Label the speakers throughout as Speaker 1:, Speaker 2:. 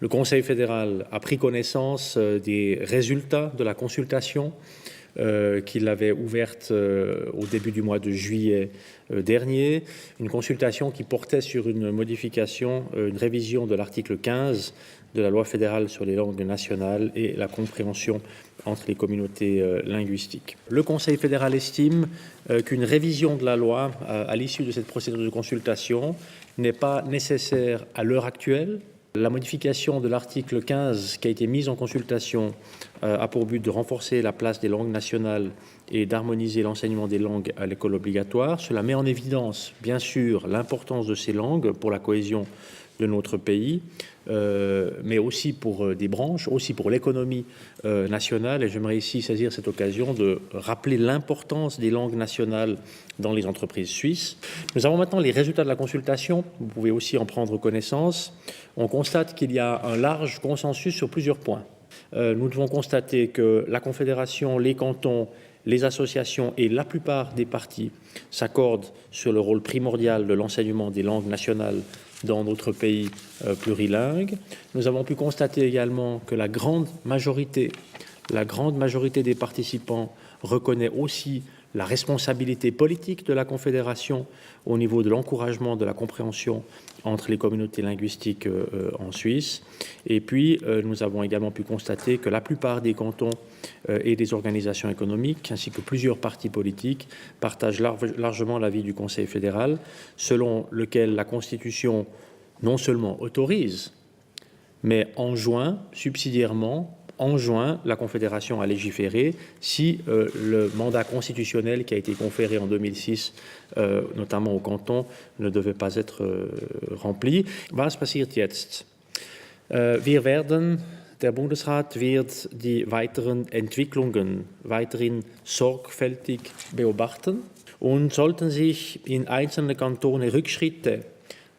Speaker 1: Le Conseil fédéral a pris connaissance des résultats de la consultation qu'il avait ouverte au début du mois de juillet dernier, une consultation qui portait sur une modification, une révision de l'article 15 de la loi fédérale sur les langues nationales et la compréhension entre les communautés linguistiques. Le Conseil fédéral estime qu'une révision de la loi à l'issue de cette procédure de consultation n'est pas nécessaire à l'heure actuelle. La modification de l'article 15 qui a été mise en consultation a pour but de renforcer la place des langues nationales et d'harmoniser l'enseignement des langues à l'école obligatoire. Cela met en évidence, bien sûr, l'importance de ces langues pour la cohésion de notre pays, mais aussi pour des branches, aussi pour l'économie nationale. Et j'aimerais ici saisir cette occasion de rappeler l'importance des langues nationales dans les entreprises suisses. Nous avons maintenant les résultats de la consultation. Vous pouvez aussi en prendre connaissance. On constate qu'il y a un large consensus sur plusieurs points. Nous devons constater que la Confédération, les cantons, les associations et la plupart des partis s'accordent sur le rôle primordial de l'enseignement des langues nationales dans notre pays plurilingue. Nous avons pu constater également que la grande majorité des participants reconnaît aussi la responsabilité politique de la Confédération au niveau de l'encouragement de la compréhension entre les communautés linguistiques en Suisse. Et puis, nous avons également pu constater que la plupart des cantons et des organisations économiques, ainsi que plusieurs partis politiques, partagent largement l'avis du Conseil fédéral, selon lequel la Constitution non seulement autorise, mais enjoint subsidiairement la Confédération à légiférer si le mandat constitutionnel qui a été conféré en 2006, notamment au canton, ne devait pas être rempli. Was passiert jetzt? Der Bundesrat wird die weiteren Entwicklungen weiterhin sorgfältig beobachten und sollten sich in einzelnen Kantonen Rückschritte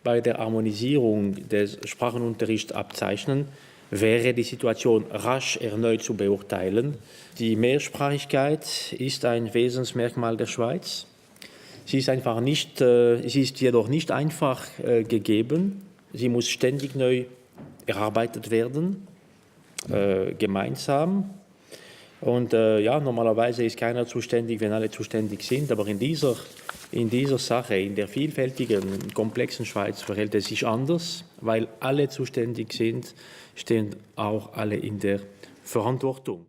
Speaker 1: bei der Harmonisierung des Sprachenunterrichts abzeichnen, wäre die Situation rasch erneut zu beurteilen. Die Mehrsprachigkeit ist ein Wesensmerkmal der Schweiz. Sie ist jedoch nicht einfach gegeben. Sie muss ständig neu erarbeitet werden, gemeinsam. Und normalerweise ist keiner zuständig, wenn alle zuständig sind, aber in dieser Sache, in der vielfältigen, komplexen Schweiz verhält es sich anders, weil alle zuständig sind, stehen auch alle in der Verantwortung.